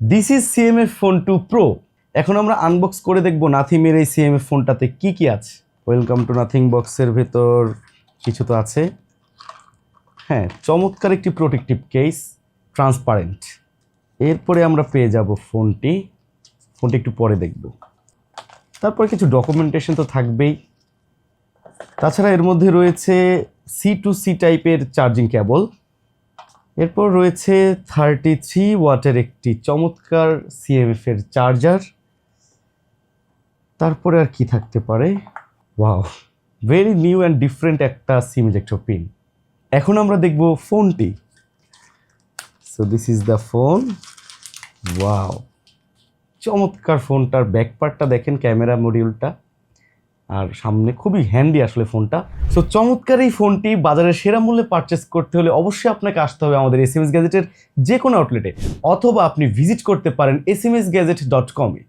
This is CMF phone 2 pro. এখন আমরা unbox করে দেখব নাথিংয়ের এই সিএমএফ ফোনটাতে কি কি আছে। ওয়েলকাম টু নাথিং বক্সের ভেতর কিছু তো আছে। হ্যাঁ, চমৎকার একটি প্রোটেক্টিভ কেস, ট্রান্সপারেন্ট। এরপরে আমরা পেয়ে যাব ফোনটি একটু পরে দেখব। তারপর কিছু ডকুমেন্টেশন তো থাকবেই। তাছাড়া এর মধ্যে রয়েছে C2C টাইপের চার্জিং কেবল। এরপর রয়েছে 33 ওয়াটের একটি চমৎকার সিএমএফ এর চার্জার। তারপরে আর কি থাকতে পারে? Wow, very new and different একটা সিম ইলেক্ট্রো পিন। এখন আমরা দেখব ফোনটি। So this is the phone. Wow, চমৎকার ফোনটার ব্যাক পার্টটা দেখেন, ক্যামেরা মডিউলটা, আর সামনে খুবই হ্যান্ডি আসলে ফোনটা। সো চমৎকার এই ফোনটি বাজারের সেরা মূল্যে পারচেস করতে হলে অবশ্যই আপনাকে আসতে হবে আমাদের এসএমএস গ্যাজেটের যে কোনো আউটলেটে, অথবা আপনি ভিজিট করতে পারেন smsgadget.com-এ।